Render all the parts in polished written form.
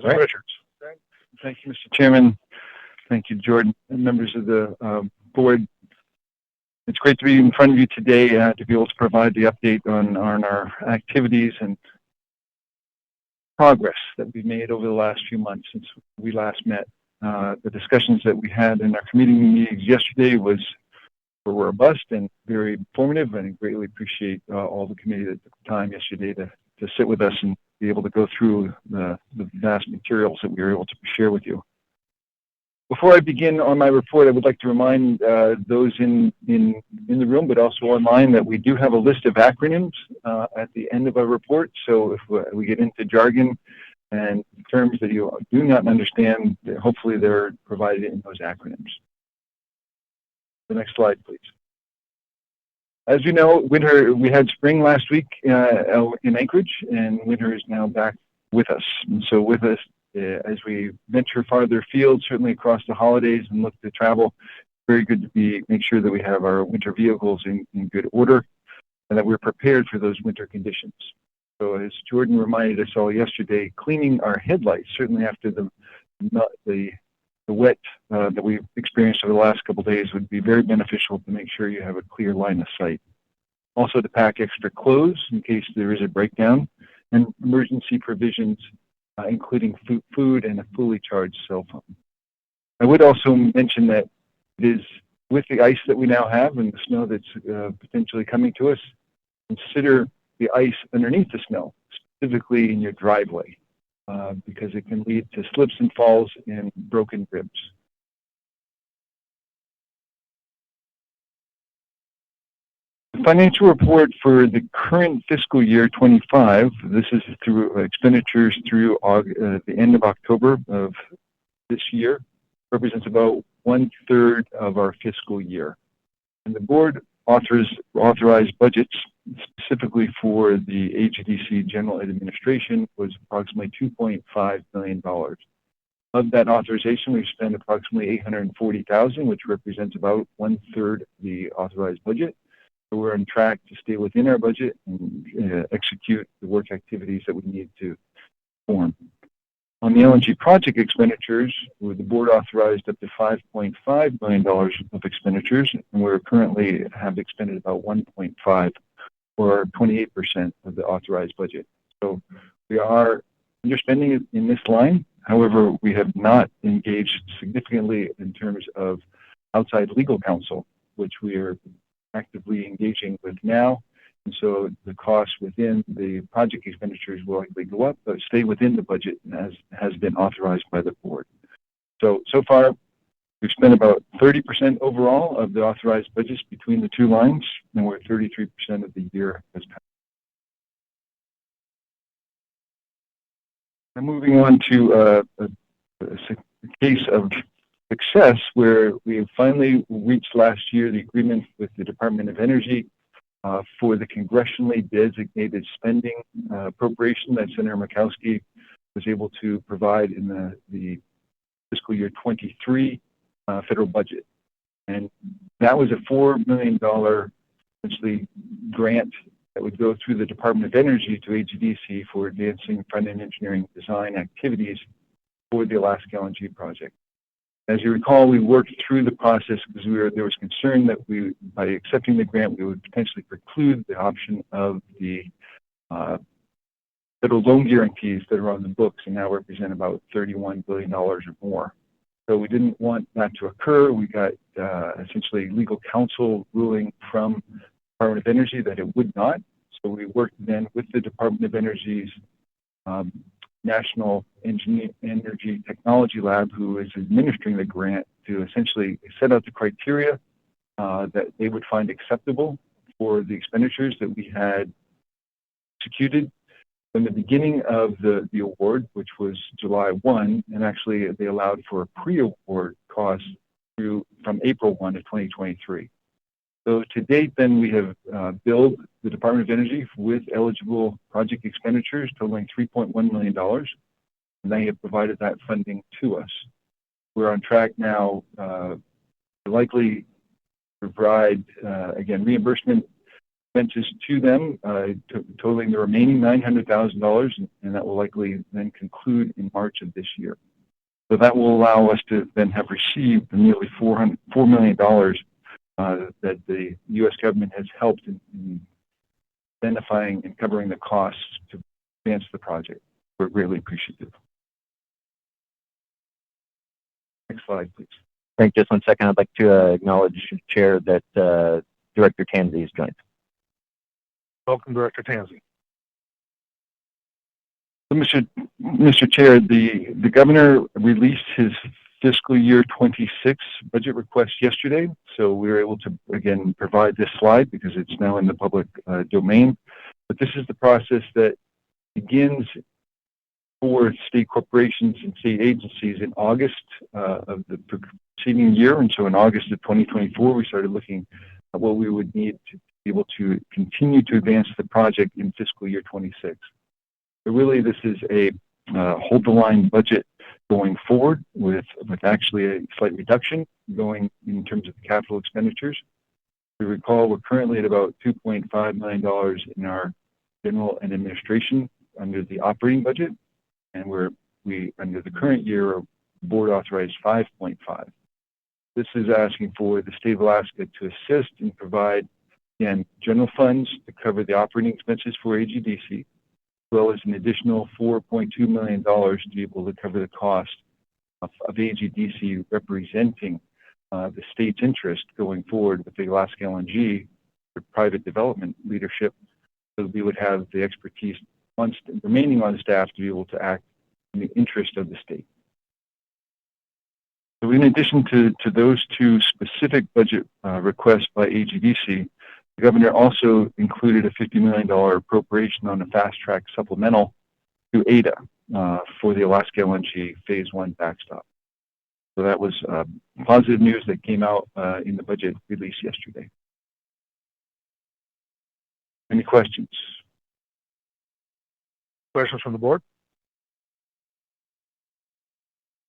Right. Richards. Thank you, Mr. Chairman. Thank you, Jordan, and members of the board. It's great to be in front of you today to be able to provide the update on our activities and progress that we've made over the last few months since we last met. The discussions that we had in our committee meetings yesterday were robust and very informative, and I greatly appreciate all the committee that took the time yesterday to sit with us and be able to go through the vast materials that we were able to share with you. Before I begin on my report, I would like to remind those in the room, but also online, that we do have a list of acronyms at the end of our report. So if we get into jargon and terms that you do not understand, hopefully they're provided in those acronyms. The next slide, please. As you know, we had spring last week in Anchorage, and winter is now back with us. And so with us, as we venture farther afield, certainly across the holidays and look to travel, very good to make sure that we have our winter vehicles in good order and that we're prepared for those winter conditions. So as Jordan reminded us all yesterday, cleaning our headlights, certainly after the wet that we've experienced over the last couple of days, would be very beneficial to make sure you have a clear line of sight. Also to pack extra clothes in case there is a breakdown, and emergency provisions, including food and a fully charged cell phone. I would also mention that it is with the ice that we now have and the snow that's potentially coming to us, consider the ice underneath the snow, specifically in your driveway, because it can lead to slips and falls and broken ribs. The financial report for the current fiscal year 25, this is through expenditures through the end of October of this year, represents about 1/3 of our fiscal year. And the board authorized budgets specifically for the AGDC General Administration was approximately $2.5 million. Of that authorization, we've spent approximately $840,000, which represents about 1/3 of the authorized budget. So we're on track to stay within our budget and execute the work activities that we need to perform. On the LNG project expenditures, the board authorized up to $5.5 million of expenditures, and we currently have expended about 1.5, or 28% of the authorized budget. So we are underspending in this line. However, we have not engaged significantly in terms of outside legal counsel, which we are actively engaging with now. And so the costs within the project expenditures will likely go up, but stay within the budget as has been authorized by the board. So far, we've spent about 30% overall of the authorized budgets between the two lines, and we're at 33% of the year has passed. Now moving on to a case of success where we finally reached last year the agreement with the Department of Energy for the congressionally designated spending appropriation that Senator Murkowski was able to provide in the fiscal year 23 federal budget. And that was a $4 million essentially grant that would go through the Department of Energy to AGDC for advancing front-end engineering design activities for the Alaska LNG project. As you recall, we worked through the process because there was concern that by accepting the grant, we would potentially preclude the option of the federal loan guarantees that are on the books and now represent about $31 billion or more. So we didn't want that to occur. We got essentially legal counsel ruling from the Department of Energy that it would not. So we worked then with the Department of Energy's National Energy Technology Lab, who is administering the grant, to essentially set out the criteria that they would find acceptable for the expenditures that we had executed from the beginning of the award, which was July 1, and actually they allowed for a pre-award cost from April 1 of 2023. So to date, then, we have billed the Department of Energy with eligible project expenditures totaling $3.1 million, and they have provided that funding to us. We're on track now to likely provide, again, reimbursement expenses to them, totaling the remaining $900,000, and that will likely then conclude in March of this year. So that will allow us to then have received the nearly $4 million that the U.S. government has helped in identifying and covering the costs to advance the project. We're greatly appreciative. Next slide, please. Frank, just 1 second. I'd like to acknowledge, Chair, that Director Tansey has joined. Welcome, Director Tansey. So, Mr. Chair, the governor released his fiscal year 26 budget request yesterday, so we were able to again provide this slide because it's now in the public domain. But this is the process that begins for state corporations and state agencies in August of the preceding year, and so in August of 2024, we started looking at what we would need to be able to continue to advance the project in fiscal year 26. So really, this is a hold the line budget going forward with actually a slight reduction going in terms of capital expenditures. If you recall, we're currently at about $2.5 million in our general and administration under the operating budget, and we under the current year, board authorized 5.5. This is asking for the state of Alaska to assist and provide, again, general funds to cover the operating expenses for AGDC, as well as an additional $4.2 million to be able to cover the cost of AGDC representing the state's interest going forward with the Alaska LNG for private development leadership, so that we would have the expertise remaining on staff to be able to act in the interest of the state. So in addition to those two specific budget requests by AGDC, the governor also included a $50 million appropriation on a fast-track supplemental to ADA for the Alaska LNG Phase 1 backstop. So that was positive news that came out in the budget release yesterday. Any questions? Questions from the board?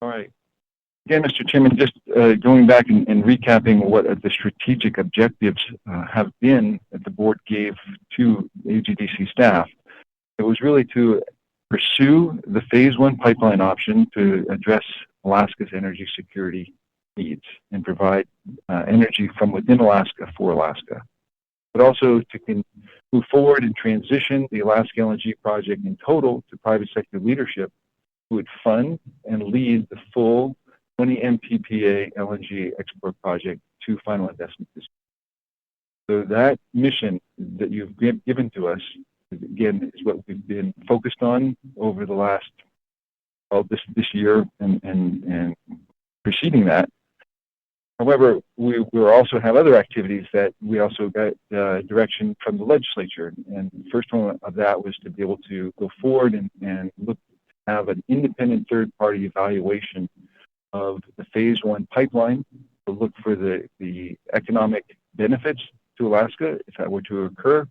All right. Again, Mr. Chairman, just going back and recapping what the strategic objectives have been that the board gave to AGDC staff. It was really to pursue the Phase 1 pipeline option to address Alaska's energy security needs and provide energy from within Alaska for Alaska, but also to move forward and transition the Alaska LNG project in total to private sector leadership who would fund and lead the full 20 MTPA LNG export project to final investment decision. So that mission that you've given to us, again, is what we've been focused on over the last, this year and preceding that. However, we will also have other activities that we also got direction from the legislature. And the first one of that was to be able to go forward and have an independent third-party evaluation of the Phase 1 pipeline to look for the economic benefits to Alaska if that were to occur,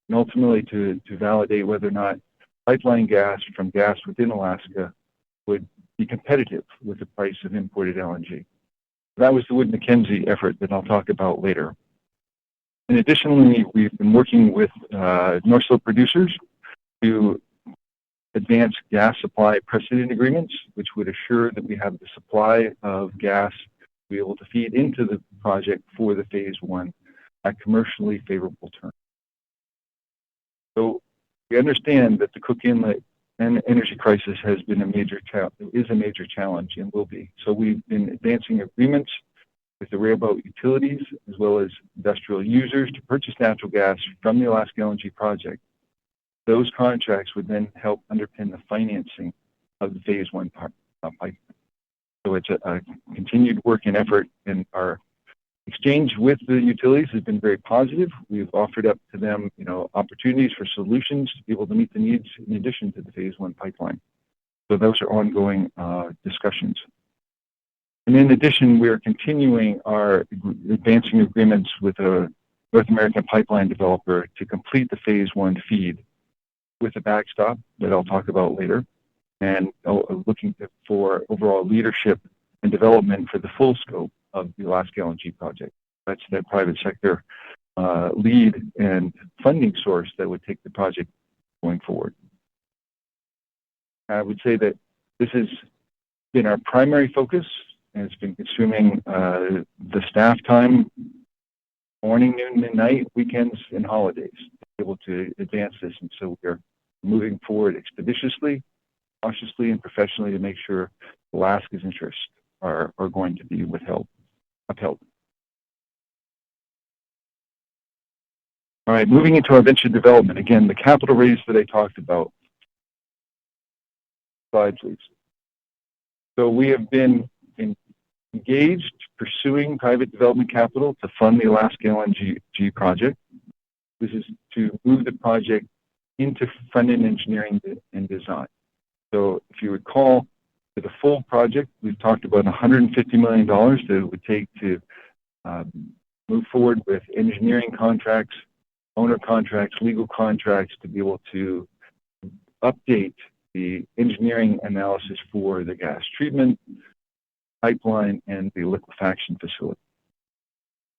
and ultimately to validate whether or not pipeline gas from gas within Alaska would be competitive with the price of imported LNG. That was the Wood-Mackenzie effort that I'll talk about later. And additionally, we've been working with North Slope producers to advance gas supply precedent agreements, which would assure that we have the supply of gas to be able to feed into the project for the Phase 1 at commercially favorable terms. So we understand that the Cook Inlet and energy crisis has been a major challenge and will be. So we've been advancing agreements with the railboat utilities as well as industrial users to purchase natural gas from the Alaska LNG project. Those contracts would then help underpin the financing of the Phase 1 pipeline. So it's a continued work and effort, and our exchange with the utilities has been very positive. We've offered up to them, opportunities for solutions to be able to meet the needs in addition to the Phase 1 pipeline. So those are ongoing discussions. And in addition, we are continuing our advancing agreements with a North American pipeline developer to complete the Phase 1 feed with a backstop that I'll talk about later, and looking for overall leadership and development for the full scope of the Alaska LNG project. That's that private sector lead and funding source that would take the project going forward. I would say that this has been our primary focus, and it's been consuming the staff time, morning, noon, midnight, weekends, and holidays to be able to advance this. And so we're moving forward expeditiously, cautiously, and professionally to make sure Alaska's interests are going to be upheld. All right, moving into our venture development. Again, the capital raise that I talked about. Slide, please. So we have been engaged pursuing private development capital to fund the Alaska LNG project. This is to move the project into front-end engineering and design. So if you recall, for the full project, we've talked about $150 million that it would take to move forward with engineering contracts, owner contracts, legal contracts to be able to update the engineering analysis for the gas treatment, pipeline, and the liquefaction facility.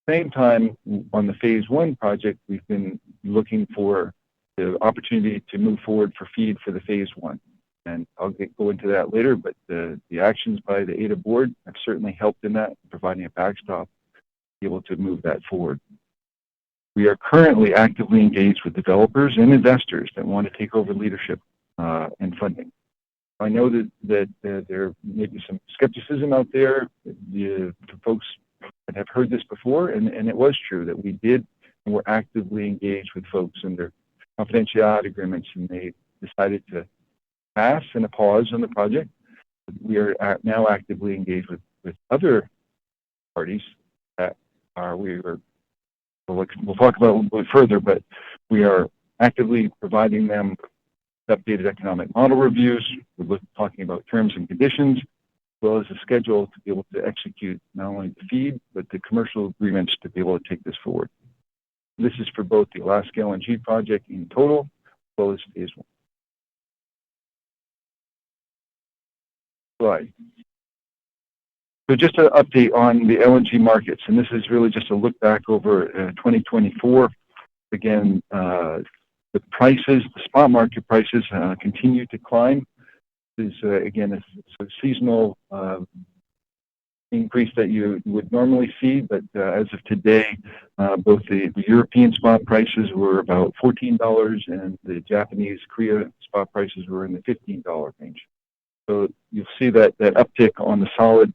At the same time, on the phase one project, we've been looking for the opportunity to move forward for FEED for the phase one. And I'll go into that later, but the actions by the ADA board have certainly helped in that, providing a backstop to be able to move that forward. We are currently actively engaged with developers and investors that want to take over leadership and funding. I know that there may be some skepticism out there for folks that have heard this before, and it was true that we did and were actively engaged with folks under confidentiality agreements, and they decided to pass and a pause on the project. We are now actively engaged with other parties that we'll talk about a little bit further, but we are actively providing them updated economic model reviews. We're talking about terms and conditions, as well as a schedule to be able to execute not only the FEED, but the commercial agreements to be able to take this forward. This is for both the Alaska LNG project in total, as well as phase one. Slide. So just an update on the LNG markets, and this is really just a look back over 2024. Again, the prices, the spot market prices continue to climb. This is, again, a seasonal increase that you would normally see, but as of today, both the European spot prices were about $14 and the Japanese Korea spot prices were in the $15 range. So you'll see that uptick on the solid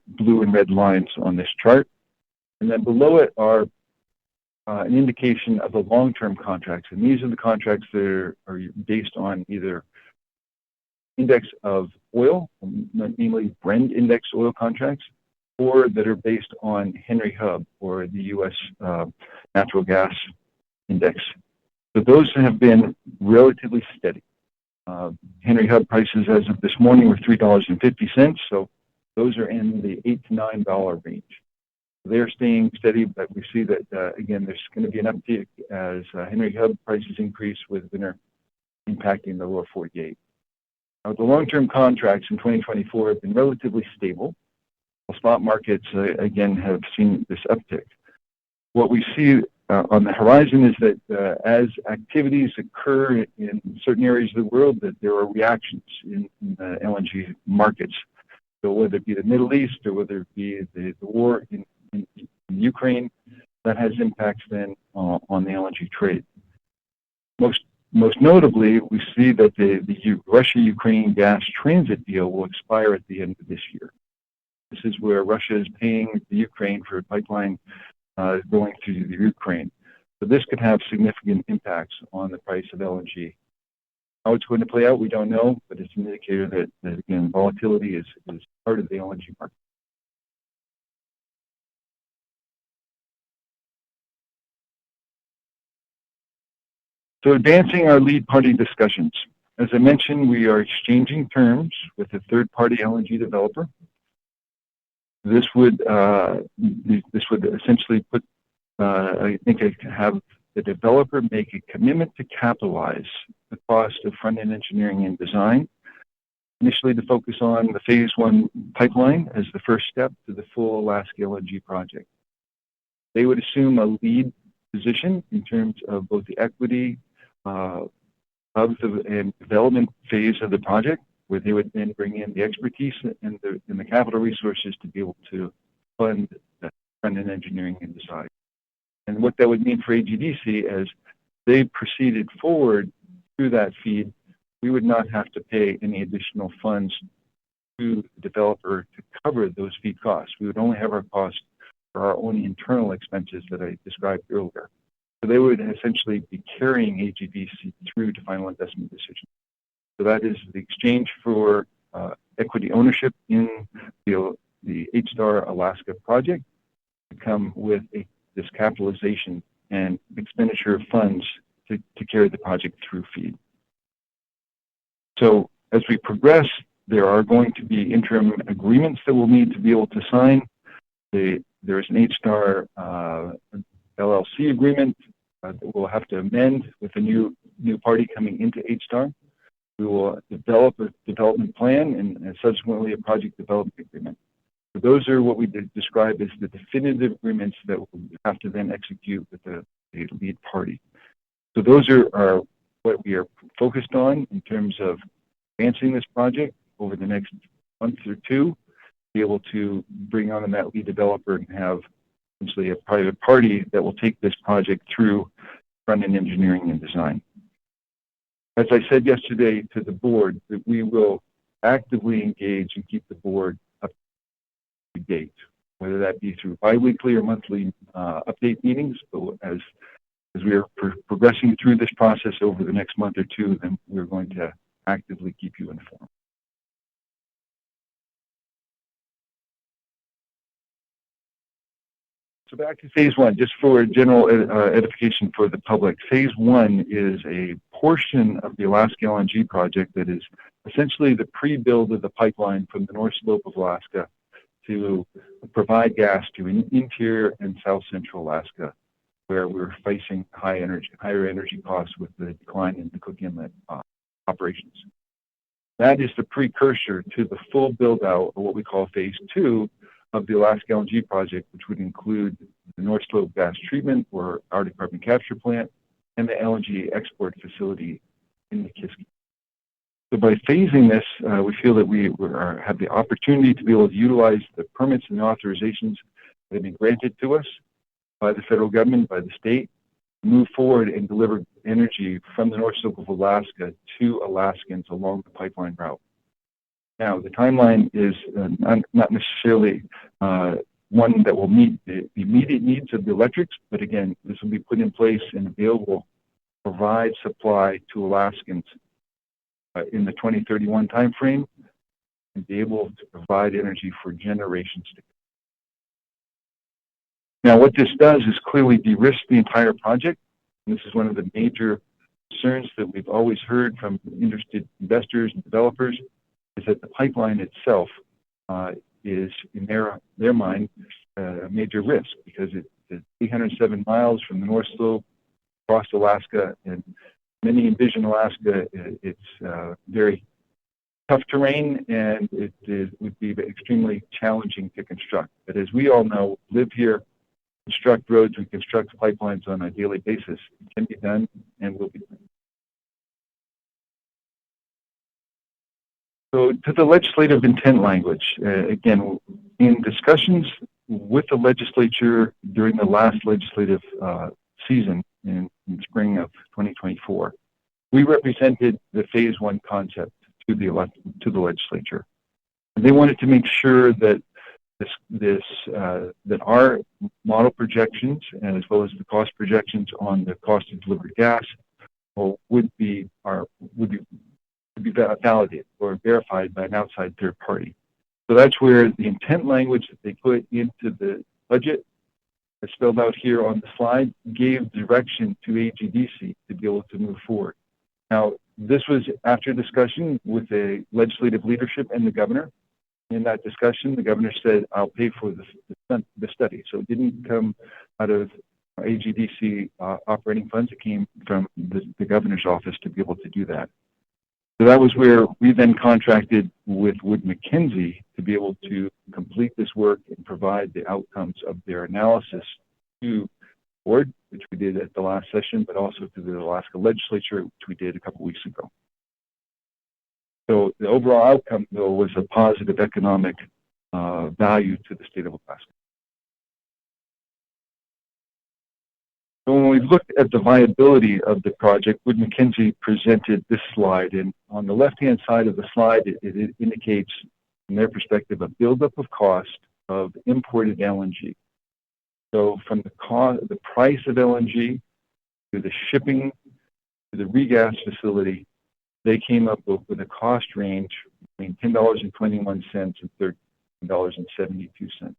blue and red lines on this chart. And then below it are an indication of the long-term contracts. And these are the contracts that are based on either index of oil, namely Brent index oil contracts, or that are based on Henry Hub, or the U.S. Natural gas index. So those have been relatively steady. Henry Hub prices as of this morning were $3.50, so those are in the $8 to $9 range. They're staying steady, but we see that, again, there's going to be an uptick as Henry Hub prices increase with winter impacting the lower 48. Now, the long-term contracts in 2024 have been relatively stable. While spot markets, again, have seen this uptick. What we see on the horizon is that as activities occur in certain areas of the world, that there are reactions in the LNG markets. So whether it be the Middle East or whether it be the war in Ukraine, that has impacts then on the LNG trade. Most notably, we see that the Russia-Ukraine gas transit deal will expire at the end of this year. This is where Russia is paying the Ukraine for a pipeline going through the Ukraine. So this could have significant impacts on the price of LNG. How it's going to play out, we don't know, but it's an indicator that again, volatility is part of the LNG market. So advancing our lead party discussions. As I mentioned, we are exchanging terms with a third-party LNG developer. This would essentially put, I think, have the developer make a commitment to capitalize the cost of front-end engineering and design, initially to focus on the phase one pipeline as the first step to the full Alaska LNG project. They would assume a lead position in terms of both the equity of and development phase of the project, where they would then bring in the expertise and the capital resources to be able to fund the front-end engineering and design. And what that would mean for AGDC as they proceeded forward through that feed, we would not have to pay any additional funds to the developer to cover those feed costs. We would only have our costs for our own internal expenses that I described earlier. So they would essentially be carrying AGDC through to final investment decision. So that is the exchange for equity ownership in the H-Star Alaska project to come with this capitalization and expenditure of funds to carry the project through feed. So as we progress, there are going to be interim agreements that we'll need to be able to sign. There is an H-Star LLC agreement that we'll have to amend with a new party coming into H-Star. We will develop a development plan and subsequently a project development agreement. So those are what we describe as the definitive agreements that we'll have to then execute with the lead party. So those are what we are focused on in terms of advancing this project over the next month or two, be able to bring on that lead developer and have essentially a private party that will take this project through front-end engineering and design. As I said yesterday to the board, that we will actively engage and keep the board up to date, whether that be through biweekly or monthly update meetings. But as we are progressing through this process over the next month or two, then we're going to actively keep you informed. So back to phase one, just for general edification for the public. Phase one is a portion of the Alaska LNG project that is essentially the pre-build of the pipeline from the North Slope of Alaska to provide gas to interior and south central Alaska, where we're facing higher energy costs with the decline in the Cook Inlet operations. That is the precursor to the full build-out of what we call phase two of the Alaska LNG project, which would include the North Slope gas treatment or Arctic carbon capture plant and the LNG export facility in the Kiski. So by phasing this, we feel that we have the opportunity to be able to utilize the permits and the authorizations that have been granted to us by the federal government, by the state, move forward and deliver energy from the North Slope of Alaska to Alaskans along the pipeline route. Now, the timeline is not necessarily one that will meet the immediate needs of the electrics, but again, this will be put in place and available to provide supply to Alaskans in the 2031 timeframe and be able to provide energy for generations to come. Now, what this does is clearly de-risk the entire project. And this is one of the major concerns that we've always heard from interested investors and developers, is that the pipeline itself is, in their mind, a major risk because it's 807 miles from the North Slope across Alaska, and many envision Alaska, it's very tough terrain, and it would be extremely challenging to construct. But as we all know, live here, construct roads and construct pipelines on a daily basis. It can be done and will be done. So to the legislative intent language, again, in discussions with the legislature during the last legislative season in spring of 2024, we represented the phase one concept to the legislature. And they wanted to make sure that that our model projections and as well as the cost projections on the cost of delivered gas would be validated or verified by an outside third party. So that's where the intent language that they put into the budget, as spelled out here on the slide, gave direction to AGDC to be able to move forward. Now, this was after discussion with the legislative leadership and the governor. In that discussion, the governor said, I'll pay for the study. So it didn't come out of AGDC operating funds. It came from the governor's office to be able to do that. So that was where we then contracted with Wood Mackenzie to be able to complete this work and provide the outcomes of their analysis to board, which we did at the last session, but also to the Alaska legislature, which we did a couple weeks ago. So the overall outcome, though, was a positive economic value to the state of Alaska. So when we looked at the viability of the project, Wood Mackenzie presented this slide, and on the left-hand side of the slide, it indicates, from their perspective, a buildup of cost of imported LNG. So from the price of LNG to the shipping to the regas facility, they came up with a cost range between $10.21 and $13.72.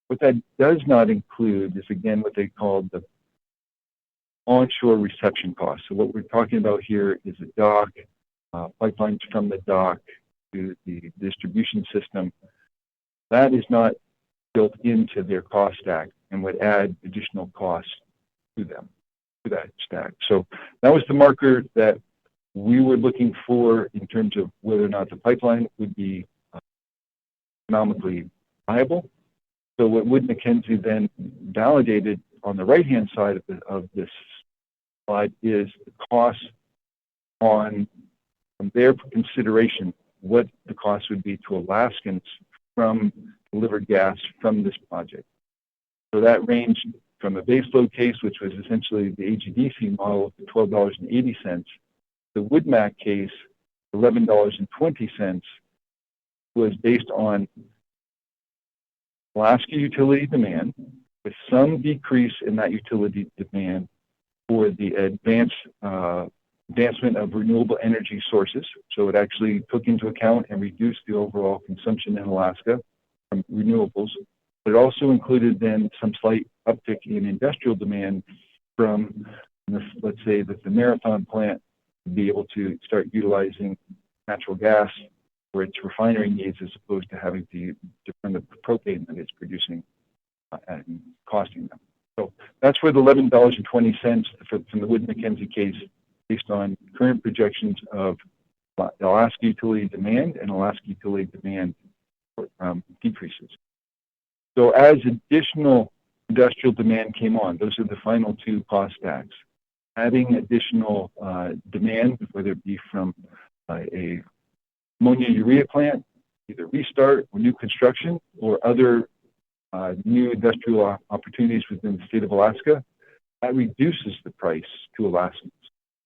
What that does not include is, again, what they call the onshore reception costs. So what we're talking about here is a dock, pipelines from the dock to the distribution system. That is not built into their cost stack and would add additional costs to them, to that stack. So that was the marker that we were looking for in terms of whether or not the pipeline would be economically viable. So what Wood Mackenzie then validated on the right-hand side of this slide is the cost from their consideration, what the cost would be to Alaskans from delivered gas from this project. So that ranged from a baseload case, which was essentially the AGDC model, of $12.80. The WoodMac case, $11.20, was based on Alaska utility demand, with some decrease in that utility demand for the advancement of renewable energy sources. So it actually took into account and reduced the overall consumption in Alaska from renewables. But it also included then some slight uptick in industrial demand from, let's say, that the Marathon plant would be able to start utilizing natural gas for its refinery needs, as opposed to having to depend on the propane that it's producing and costing them. So that's where the $11.20 from the Wood Mackenzie case, based on current projections of Alaska utility demand and Alaska utility demand decreases. So as additional industrial demand came on, those are the final two cost stacks. Adding additional demand, whether it be from a ammonia urea plant, either restart or new construction, or other new industrial opportunities within the state of Alaska, that reduces the price to Alaskans.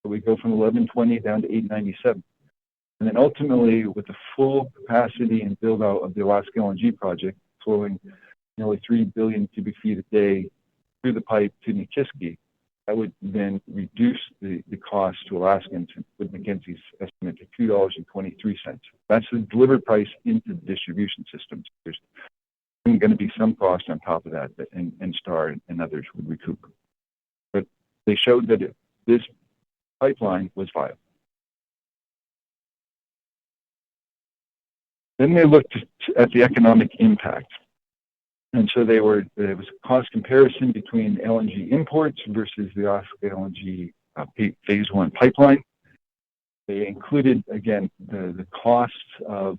So we go from $11.20 down to $8.97. And then ultimately, with the full capacity and build out of the Alaska LNG project, flowing nearly 3 billion cubic feet a day through the pipe to Nikiski, that would then reduce the cost to Alaskans with Mackenzie's estimate to $2.23. That's the delivered price into the distribution systems. There's going to be some cost on top of that, and Star and others would recoup. But they showed that this pipeline was viable. Then they looked at the economic impact. And so there was a cost comparison between LNG imports versus the Alaska LNG Phase 1 pipeline. They included, again, the costs of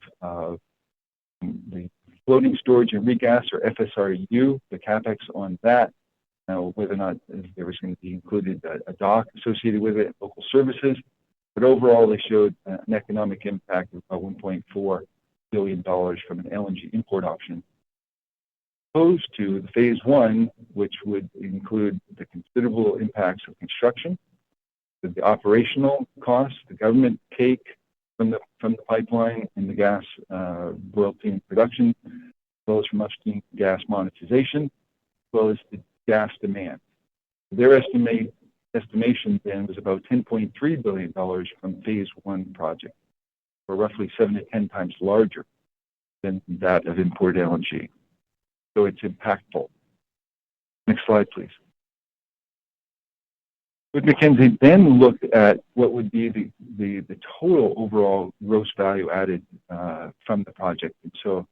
the floating storage and regas, or FSRU, the capex on that, whether or not there was going to be included a dock associated with it, local services. But overall, they showed an economic impact of about $1.4 billion from an LNG import option, opposed to the Phase 1, which would include the considerable impacts of construction, the operational costs, the government take from the pipeline and the gas royalty and production, as well as from upstream gas monetization, as well as the gas demand. Their estimation then was about $10.3 billion from Phase 1 project, or roughly 7 to 10 times larger than that of imported LNG. So it's impactful. Next slide, please. Wood Mackenzie then looked at what would be the total overall gross value added from the project. And so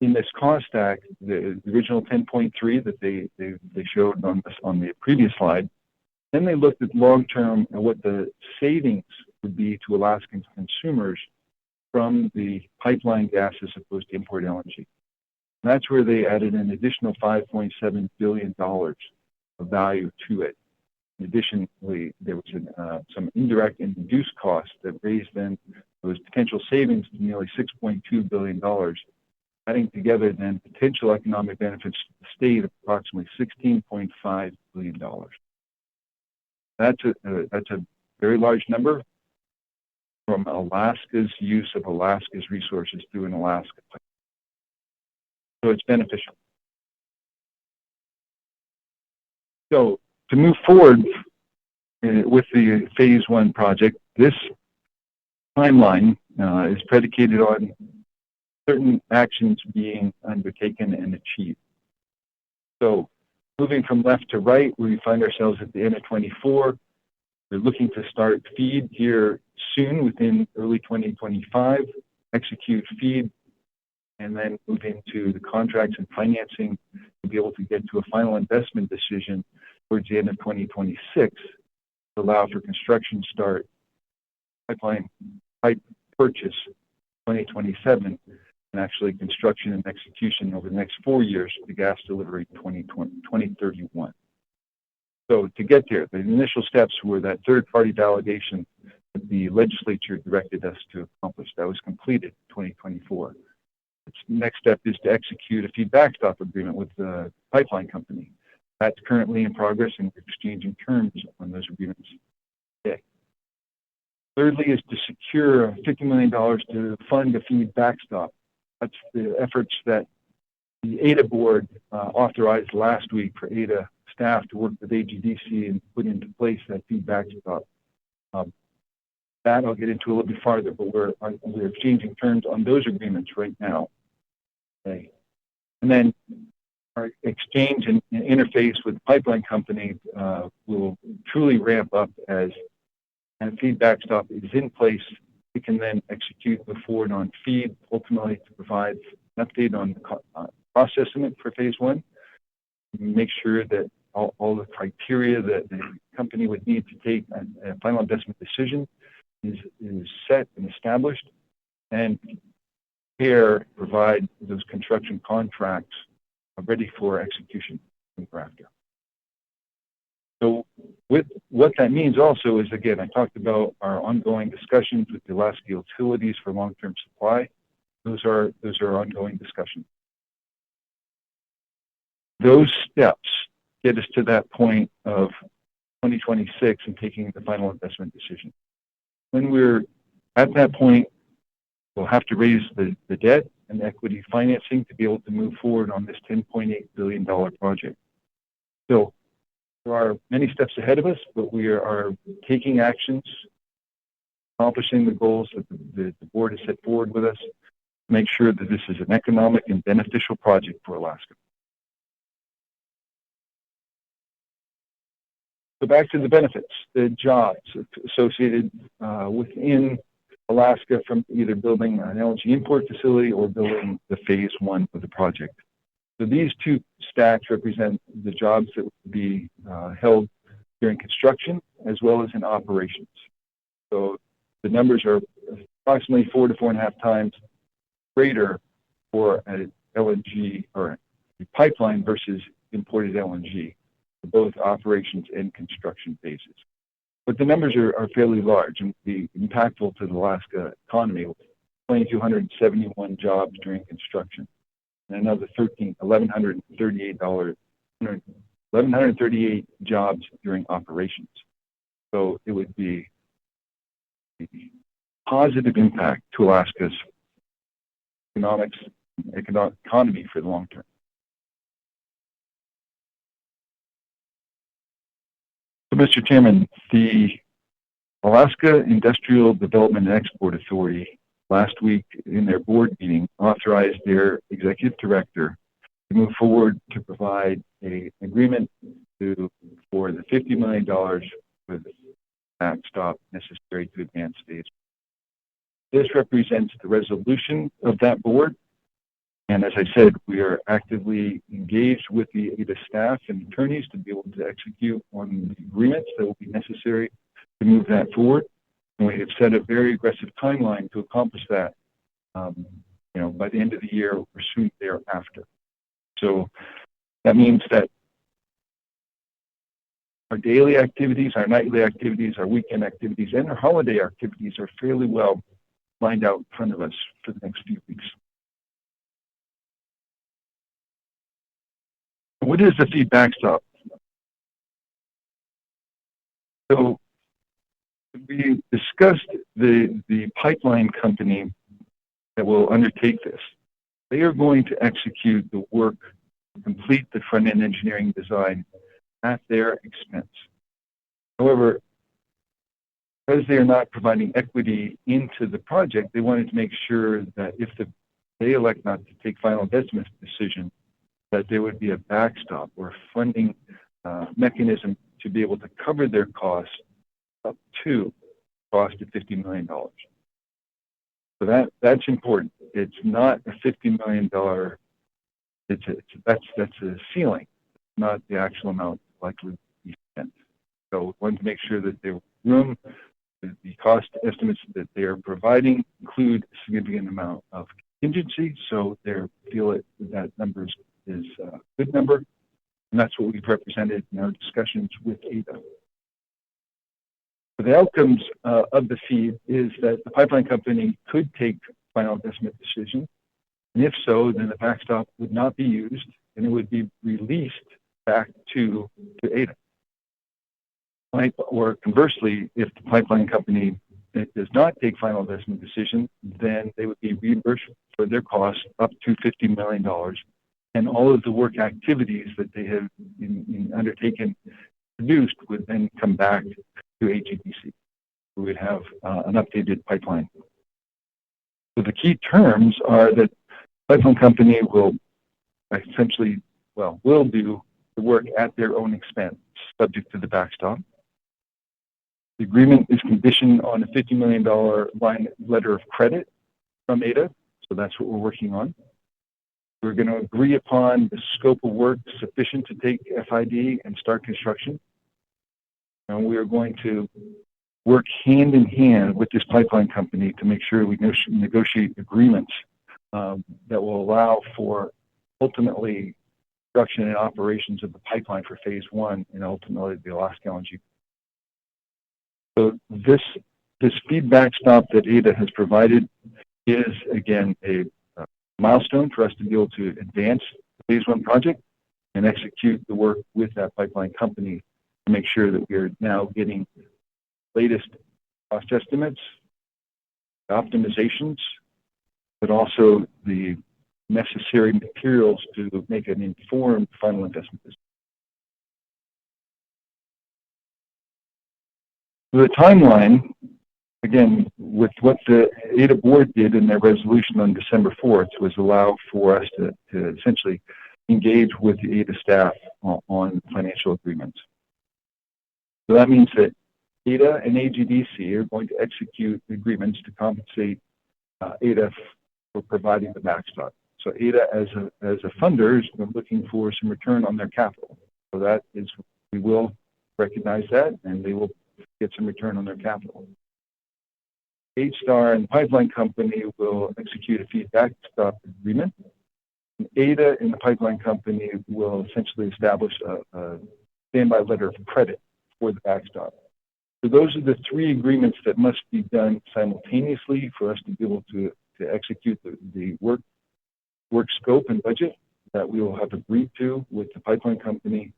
in this cost stack, the original 10.3 that they showed on the previous slide, then they looked at long-term and what the savings would be to Alaskan consumers from the pipeline gas as opposed to imported LNG. And that's where they added an additional $5.7 billion value to it. Additionally, there was some indirect and induced costs that raised then those potential savings to nearly $6.2 billion, adding together then potential economic benefits to the state of approximately $16.5 billion. That's a very large number from Alaska's use of Alaska's resources through an Alaska plan. So it's beneficial. So to move forward with the phase one project, this timeline is predicated on certain actions being undertaken and achieved. So moving from left to right, we find ourselves at the end of 24. We're looking to start FEED here soon, within early 2025, execute FEED, and then move into the contracts and financing to be able to get to a final investment decision towards the end of 2026 to allow for construction start, pipeline pipe purchase 2027, and actually construction and execution over the next 4 years for the gas delivery 2031. So to get there, the initial steps were that third-party validation that the legislature directed us to accomplish. That was completed in 2024. The next step is to execute a feed backstop agreement with the pipeline company. That's currently in progress, and we're exchanging terms on those agreements today. Thirdly is to secure $50 million to fund a feed backstop. That's the efforts that the ADA board authorized last week for ADA staff to work with AGDC and put into place that feed backstop. That I'll get into a little bit farther, but we're exchanging terms on those agreements right now. Okay. And then our exchange and interface with the pipeline company will truly ramp up as a feed backstop is in place. We can then execute, move forward on FEED, ultimately to provide an update on the cost estimate for phase one, make sure that all the criteria that the company would need to take a final investment decision is set and established, and provide those construction contracts ready for execution thereafter. So with what that means also is, again, I talked about our ongoing discussions with the Alaska utilities for long-term supply. Those are ongoing discussions. Those steps get us to that point of 2026 and taking the final investment decision. When we're at that point, we'll have to raise the debt and equity financing to be able to move forward on this $10.8 billion project. So there are many steps ahead of us, but we are taking actions, accomplishing the goals that the board has set forward with us to make sure that this is an economic and beneficial project for Alaska. So back to the benefits, the jobs associated within Alaska from either building an LNG import facility or building the phase one of the project. So these two stacks represent the jobs that would be held during construction as well as in operations. So the numbers are approximately 4 to 4.5 times greater for an LNG or a pipeline versus imported LNG for both operations and construction phases. But the numbers are fairly large and be impactful to the Alaska economy, with 2,271 jobs during construction and another 1,138 jobs during operations. So it would be a positive impact to Alaska's economy for the long term. So, Mr. Chairman, the Alaska Industrial Development and Export Authority last week in their board meeting authorized their executive director to move forward to provide an agreement for the $50 million for the backstop necessary to advance stage. This represents the resolution of that board. And as I said, we are actively engaged with the ADA staff and attorneys to be able to execute on the agreements that will be necessary to move that forward. And we have set a very aggressive timeline to accomplish that, by the end of the year or soon thereafter. So that means that Our daily activities, our nightly activities, our weekend activities, and our holiday activities are fairly well lined out in front of us for the next few weeks. What is the feed backstop? So we discussed the pipeline company that will undertake this. They are going to execute the work to complete the front-end engineering design at their expense. However, because they are not providing equity into the project, they wanted to make sure that if they elect not to take final investment decision, that there would be a backstop or funding mechanism to be able to cover their costs up to cost of $50 million. So that's important. It's not a $50 million. That's a ceiling, not the actual amount likely to be spent. So we wanted to make sure that there was room. The cost estimates that they are providing include a significant amount of contingency, so they feel that number is a good number, and that's what we've represented in our discussions with ADA. So the outcomes of the feed is that the pipeline company could take final investment decision, and if so, then the backstop would not be used, and it would be released back to ADA. Or conversely, if the pipeline company does not take final investment decision, then they would be reimbursed for their costs up to $50 million, and all of the work activities that they have undertaken produced would then come back to AGDC. We would have an updated pipeline. So the key terms are that the pipeline company will essentially, will do the work at their own expense, subject to the backstop. The agreement is conditioned on a $50 million line letter of credit from ADA, so that's what we're working on. We're going to agree upon the scope of work sufficient to take FID and start construction. And we are going to work hand in hand with this pipeline company to make sure we negotiate agreements that will allow for ultimately construction and operations of the pipeline for phase one and ultimately the Alaska LNG. So this feedback stop that ADA has provided is, again, a milestone for us to be able to advance the phase one project and execute the work with that pipeline company to make sure that we are now getting latest cost estimates, optimizations, but also the necessary materials to make an informed final investment decision. The timeline, again, with what the ADA board did in their resolution on December 4th was allow for us to essentially engage with the ADA staff on financial agreements. So that means that ADA and AGDC are going to execute agreements to compensate ADA for providing the backstop. So ADA as a funder is looking for some return on their capital. So that is, we will recognize that, and they will get some return on their capital. H-Star and the pipeline company will execute a feed backstop agreement. And ADA and the pipeline company will essentially establish a standby letter of credit for the backstop. So those are the three agreements that must be done simultaneously for us to be able to execute the work scope and budget that we will have agreed to with the pipeline company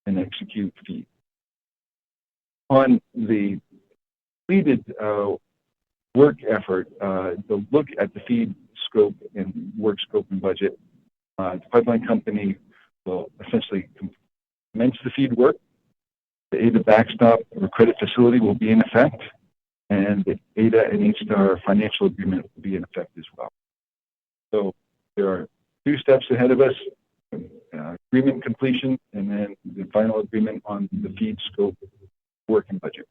and execute feed. On the completed work effort, the look at the feed scope and work scope and budget, the pipeline company will essentially commence the feed work. The ADA backstop or credit facility will be in effect, and the ADA and H-Star financial agreement will be in effect as well. So there are 2 steps ahead of us, agreement completion, and then the final agreement on the feed scope, work, and budget.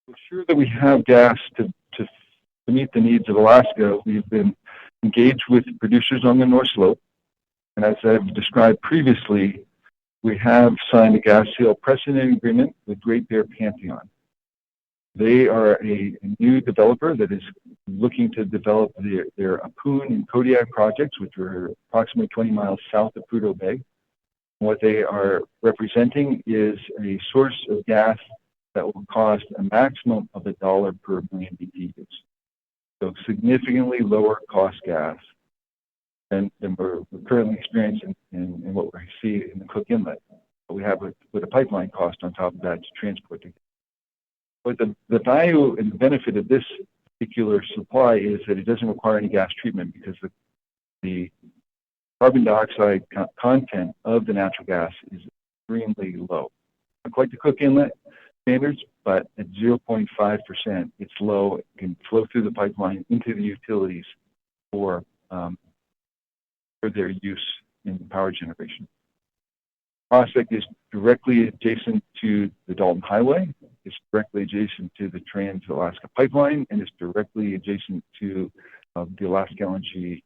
To ensure that we have gas to meet the needs of Alaska, we've been engaged with producers on the North Slope. And as I've described previously, we have signed a gas sale precedent agreement with Great Bear Pantheon. They are a new developer that is looking to develop their Appoon and Kodiak projects, which are approximately 20 miles south of Prudhoe Bay. What they are representing is a source of gas that will cost a maximum of $1 per million BTUs. So significantly lower cost gas than we're currently experiencing in what we see in the Cook Inlet. But we have with a pipeline cost on top of that to transport it. But the value and the benefit of this particular supply is that it doesn't require any gas treatment because the carbon dioxide content of the natural gas is extremely low. Not quite the Cook Inlet standards, but at 0.5%, it's low. It can flow through the pipeline into the utilities for their use in power generation. Prospect is directly adjacent to the Dalton Highway. It's directly adjacent to the Trans-Alaska Pipeline, and it's directly adjacent to the Alaska LNG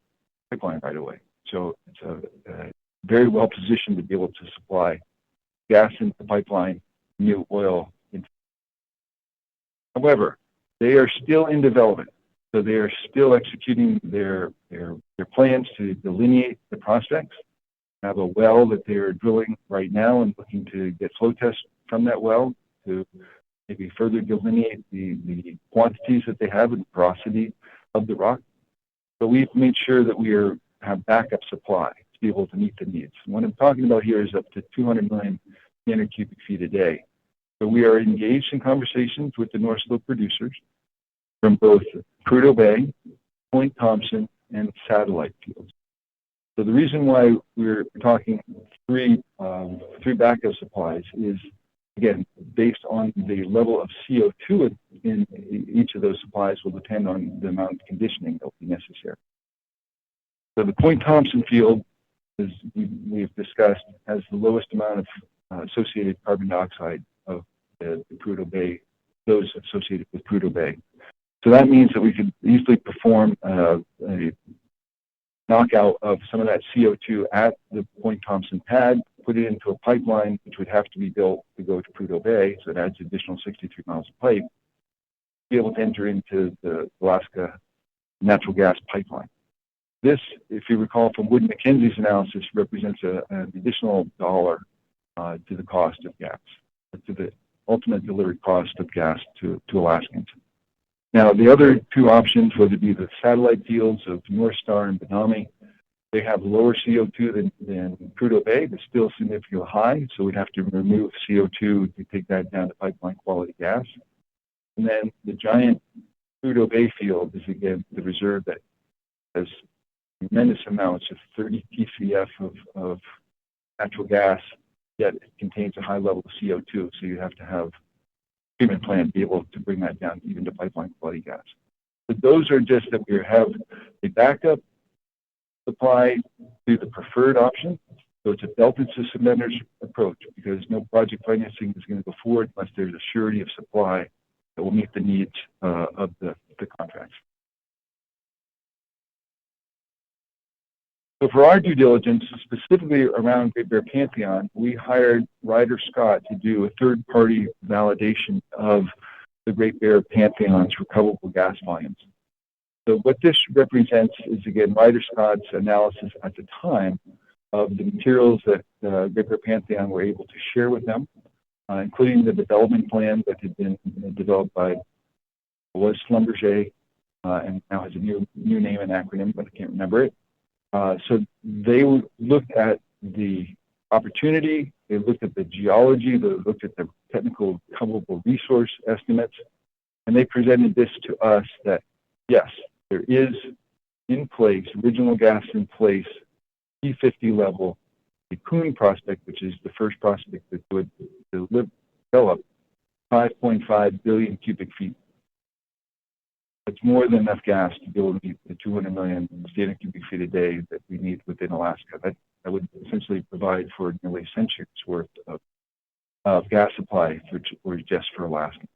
pipeline right away. So it's very well positioned to be able to supply gas into the pipeline, new oil. However, they are still in development. So they are still executing their plans to delineate the prospects. Have a well that they're drilling right now and looking to get flow tests from that well to maybe further delineate the quantities that they have and the porosity of the rock. So we've made sure that we have backup supply to be able to meet the needs. And what I'm talking about here is up to 200 million standard cubic feet a day. So we are engaged in conversations with the North Slope producers from both Prudhoe Bay, Point Thompson, and satellite fields. So the reason why we're talking three backup supplies is, again, based on the level of CO2 in each of those supplies will depend on the amount of conditioning that will be necessary. So the Point Thompson field, as we've discussed, has the lowest amount of associated carbon dioxide of the Prudhoe Bay, those associated with Prudhoe Bay. So that means that we could easily perform a knockout of some of that CO2 at the Point Thompson pad, put it into a pipeline, which would have to be built to go to Prudhoe Bay, so it adds additional 63 miles of pipe, be able to enter into the Alaska natural gas pipeline. This, if you recall from Wood Mackenzie's analysis, represents an additional $1 to the cost of gas, to the ultimate delivery cost of gas to Alaskans. Now, the other two options, whether it be the satellite fields of North Star and Benami, they have lower CO2 than Prudhoe Bay, but still significantly high. So we'd have to remove CO2 to take that down to pipeline quality gas. And then the giant Prudhoe Bay field is, again, the reserve that has tremendous amounts of 30 TCF of natural gas, yet it contains a high level of CO2. So you have to have treatment plant be able to bring that down even to pipeline quality gas. But those are just that we have a backup supply to the preferred option. So it's a belt and suspenders approach because no project financing is going to go forward unless there's a surety of supply that will meet the needs of the contracts. So for our due diligence, specifically around Great Bear Pantheon, we hired Ryder Scott to do a third-party validation of the Great Bear Pantheon's recoverable gas volumes. So what this represents is, again, Ryder Scott's analysis at the time of the materials that Great Bear Pantheon were able to share with them, including the development plan that had been developed by Schlumberger and now has a new name and acronym, but I can't remember it. So they looked at the opportunity, they looked at the geology, they looked at the technical recoverable resource estimates, and they presented this to us that, yes, there is in place, original gas in place, P50 level, the Appoon prospect, which is the first prospect that would develop 5.5 billion cubic feet. It's more than enough gas to be able to meet the 200 million standard cubic feet a day that we need within Alaska. That would essentially provide for nearly a century's worth of gas supply, which were just for Alaskans.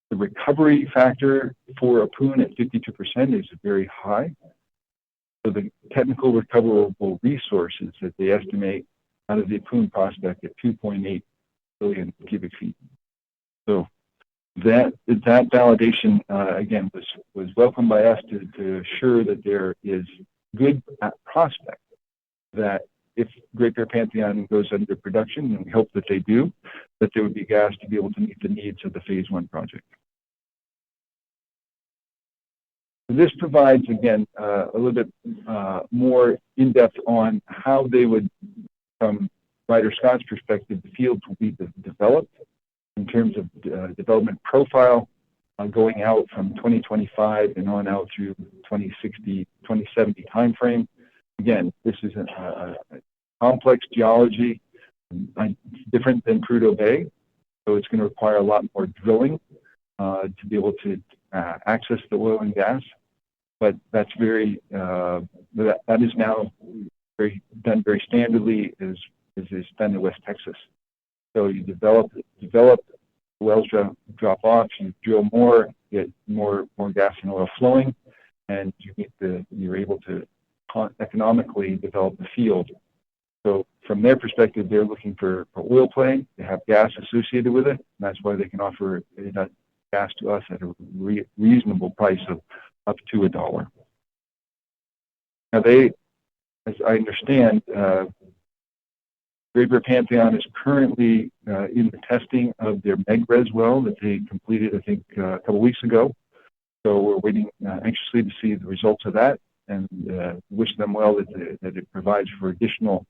The recovery factor for Appoon at 52% is very high. So the technical recoverable resources that they estimate out of the Appoon prospect at 2.8 billion cubic feet. So that validation, again, was welcomed by us to assure that there is good prospect that if Great Bear Pantheon goes under production, and we hope that they do, that there would be gas to be able to meet the needs of the Phase 1 project. This provides, again, a little bit more in-depth on how they would, from Ryder Scott's perspective, the field will be developed in terms of development profile going out from 2025 and on out through 2060, 2070 timeframe. Again, this is a complex geology, different than Prudhoe Bay, so it's going to require a lot more drilling to be able to access the oil and gas. But that's very that is now done very standardly as is done in West Texas. So you develop wells drop off, you drill more, get more gas and oil flowing, and you're able to economically develop the field. So from their perspective, they're looking for oil play. They have gas associated with it, and that's why they can offer gas to us at a reasonable price of up to $1. Now they, as I understand, Great Bear Pantheon is currently in the testing of their MEGRES well that they completed, I think, a couple weeks ago. So we're waiting anxiously to see the results of that, and wish them well that it provides for additional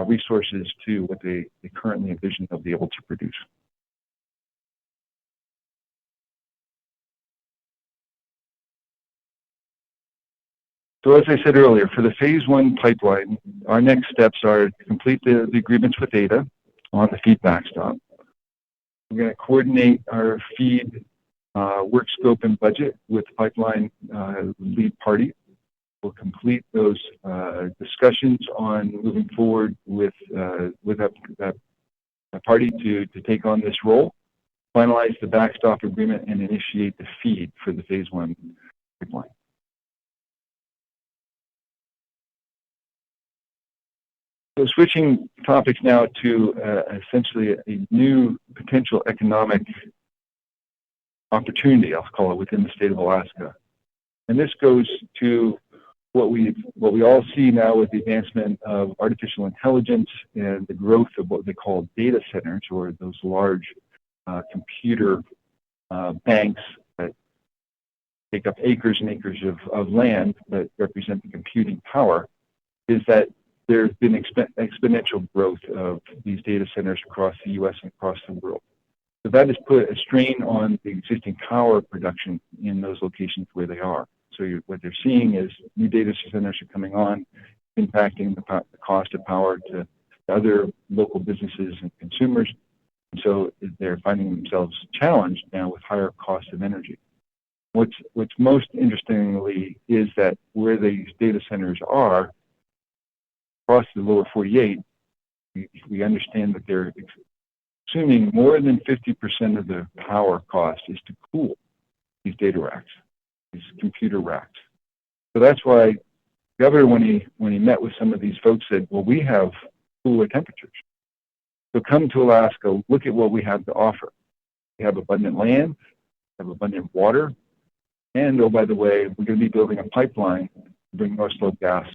resources to what they currently envision they'll be able to produce. So as I said earlier, for the Phase 1 pipeline, our next steps are to complete the agreements with ADA on the feed backstop. We're going to coordinate our feed work scope and budget with the pipeline lead party. We'll complete those discussions on moving forward with that party to take on this role, finalize the backstop agreement, and initiate the feed for the Phase 1 pipeline. So switching topics now to essentially a new potential economic opportunity, I'll call it, within the state of Alaska. And this goes to what we all see now with the advancement of artificial intelligence and the growth of what they call data centers, or those large computer banks that take up acres and acres of land that represent the computing power, is that there's been exponential growth of these data centers across the U.S. and across the world. So that has put a strain on the existing power production in those locations where they are. So what they're seeing is new data centers are coming on, impacting the cost of power to other local businesses and consumers. And so they're finding themselves challenged now with higher cost of energy. What's most interestingly is that where these data centers are, across the lower 48, we understand that they're consuming more than 50% of the power cost is to cool these data racks, these computer racks. So that's why the governor, when he met with some of these folks, said, well, we have cooler temperatures. So come to Alaska, look at what we have to offer. We have abundant land, we have abundant water, and oh, by the way, we're going to be building a pipeline to bring North Slope gas